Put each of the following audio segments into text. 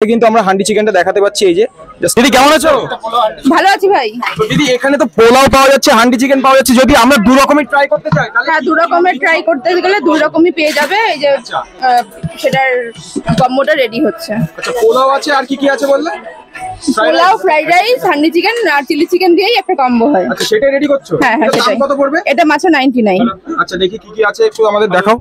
কিন্তু আমরা হান্ডি চিকেনটা দেখাতে পাচ্ছি। এই যে দিদি কেমন আছো? ভালো আছি ভাই। তো দিদি এখানে তো পোলাও পাওয়া যাচ্ছে, হান্ডি চিকেন পাওয়া যাচ্ছে, যদি আমরা দু রকমের ট্রাই করতে চাই তাহলে হ্যাঁ, দু রকমের ট্রাই করতে গেলে দু রকমই পেয়ে যাবে। এই যে সেটার কম্বোটা রেডি হচ্ছে। আচ্ছা, পোলাও আছে আর কি কি আছে বললে? Pulao, fried rice, handi chicken আর চিলি চিকেন দিয়েই একটা কম্বো হয়। আচ্ছা, সেটাই রেডি করছো? হ্যাঁ হ্যাঁ, এটার দাম সেটাই। কত পড়বে? এটা মাত্র 99। আচ্ছা, দেখি কি কি আছে একটু আমাদের দেখাও।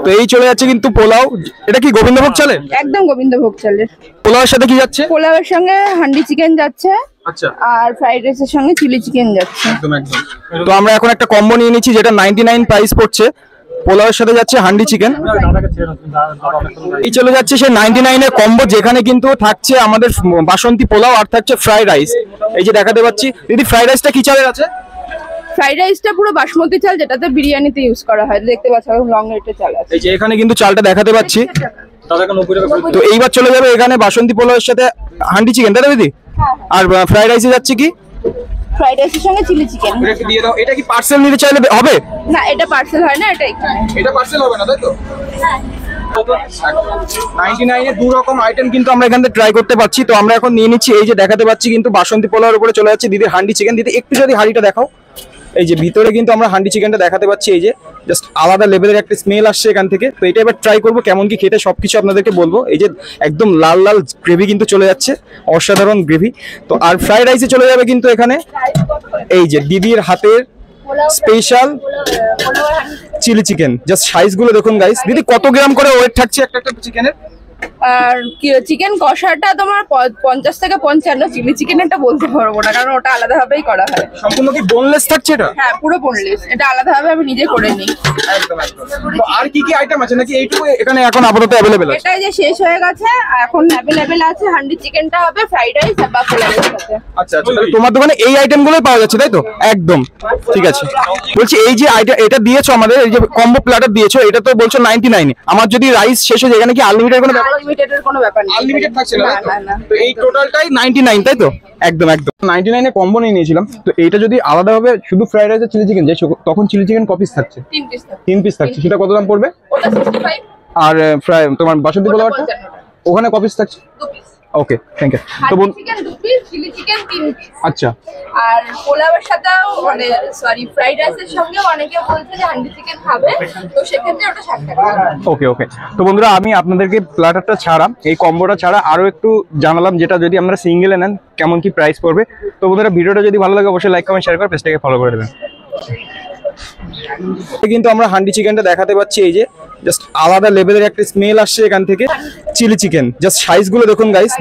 তো এই চলে যাচ্ছে কিন্তু পোলাও। এটা কি গোবিন্দভোগ চালের? একদম গোবিন্দভোগ চালের। পোলাওয়ের সাথে কি যাচ্ছে? পোলাওয়ের সঙ্গে হান্ডি চিকেন যাচ্ছে, আচ্ছা, আর ফ্রাইড রাইসের সঙ্গে চিলি চিকেন যাচ্ছে। একদম একদম। তো আমরা এখন একটা কম্বো নিয়ে নিচ্ছি যেটা 99 প্রাইস পড়ছে। পোলাওয়ের সাথে যাচ্ছে হান্ডি চিকেন। এই চলে যাচ্ছে সে 99 এর কম্বো, যেখানে কিন্তু থাকছে আমাদের বাসন্তী পোলাও আর থাকছে ফ্রাইড রাইস। এই যে দেখাতে পাচ্ছি। দিদি ফ্রাইড রাইসটা কি চালের আছে? ফ্রাইড রাইসটা পুরো বাসমতি চাল, যেটাতে বিরিয়ানিতে ইউজ করা হয়। দেখতে পাচ্ছ লং রেটের চাল আছে। এই যে এখানে কিন্তু চালটা দেখাতে পাচ্ছি। তো এইবার চলে যাবে এখানে বাসন্তী পোলাওয়ের সাথে হান্ডি চিকেন, তাই না দিদি? আর ফ্রাইড রাইসে যাচ্ছে কি? ফ্রাইড রাইসের সঙ্গে চিলি চিকেন। এটা কি দিয়ে দাও। এটা কি পার্সেল নিতে চাইলে হবে? না, এটা পার্সেল হয় না, এটা এখানে। এটা পার্সেল হবে না, তাই তো? 99 এর দু রকম আইটেম কিন্তু আমরা এখান থেকে ট্রাই করতে পারছি। তো আমরা এখন নিয়ে নিচ্ছি। এই যে দেখাতে পাচ্ছি কিন্তু বাসন্তী পোলাওর উপরে চলে যাচ্ছে দিদির হান্ডি চিকেন। দিদি একটু যদি হাঁড়িটা দেখাও। এই যে ভিতরে কিন্তু আমরা হান্ডি চিকেনটা দেখাতে পাচ্ছি। এই যে জাস্ট আলাদা লেভেলের একটা স্মেল আসছে এখান থেকে। তো এটা এবার ট্রাই করবো কেমন কি খেতে, সবকিছু আপনাদেরকে বলবো। এই যে একদম লাল লাল গ্রেভি কিন্তু চলে যাচ্ছে, অসাধারণ গ্রেভি। তো আর ফ্রাইড রাইসে চলে যাবে কিন্তু এখানে এই যে দিদির হাতের special chili chicken. Just size গুলো দেখুন গাইস। দিদি কত গ্রাম করে ওয়েট থাকছে একটা একটা চিকেনের? আর চিকেন কষাটা তোমার 50 থেকে 55। চিলি চিকেনটা বলতে পারবো না, কারণ ওটা আলাদা ভাবেই করা হয়। সম্পূর্ণ কি বোনলেস থাকছে এটা? হ্যাঁ, পুরো বোনলেস। এটা আলাদা ভাবে আমি নিজে করে নিই। একদম একদম। তো আর কি কি আইটেম আছে নাকি এইটুকু এখানে এখন আপাতত अवेलेबल আছে? এটা যে শেষ হয়ে গেছে, এখন अवेलेबल আছে হান্ডি চিকেনটা হবে, ফ্রাইড রাইস বা পোলাওয়ের সাথে। আচ্ছা আচ্ছা, তাহলে তোমার দোকানে এই আইটেমগুলোই পাওয়া যাচ্ছে তাই তো? একদম ঠিক আছে। বলছি এই যে এটা দিয়েছো আমাদের, এই যে কম্বো প্ল্যাটার দিয়েছো, এটা তো বলছো 99। আমার যদি রাইস শেষ হয়ে যায়, এখানে কি আনলিমিটেড কোনো ব্যাপার? আনলিমিটেডের কোনো ব্যাপার নেই। আনলিমিটেড থাকছে না, না না। তো এই টোটালটাই 99 তাই তো? একদম একদম। 99 এ কম্বো নিয়ে নিয়েছিলাম। তো এইটা যদি আলাদাভাবে শুধু ফ্রাইড রাইস আর চিলি চিকেন যে, তখন চিলি চিকেন কপিস থাকছে? 3 পিস থাকে। 3 পিস থাকছে। সেটা কত দাম পড়বে? ওটা 65। আর ফ্রাই তোমার বাসন্তী পোলাওটা 55 ওখানে কপিস থাকছে? 2 পিস। Okay, thank you. তো handi chicken 2 piece, chilli chicken 3 piece. আচ্ছা, আর পোলাওয়ের সাথেও মানে সরি ফ্রাইড রাইসের সঙ্গে অনেকে বলছে যে হান্ডি চিকেন খাবে, তো সেক্ষেত্রে ওটা 60 টাকা। ওকে ওকে। তো বন্ধুরা, আমি আপনাদেরকে প্ল্যাটারটা ছাড়া, এই কম্বোটা ছাড়া আরো একটু জানালাম, যেটা যদি আমরা সিঙ্গেলে নেন কেমন কি প্রাইস পড়বে। তো বন্ধুরা, ভিডিওটা যদি ভালো লাগে অবশ্যই লাইক কমেন্ট শেয়ার করে পেজটাকে ফলো করে দেবেন। কিন্তু আমরা হান্ডি চিকেনটা দেখাতে পাচ্ছি। এই যে জাস্ট আলাদা লেভেলের একটা স্মেল আসছে এখান থেকে। চিলি চিকেন, জাস্ট সাইজ গুলো দেখুন গাইস।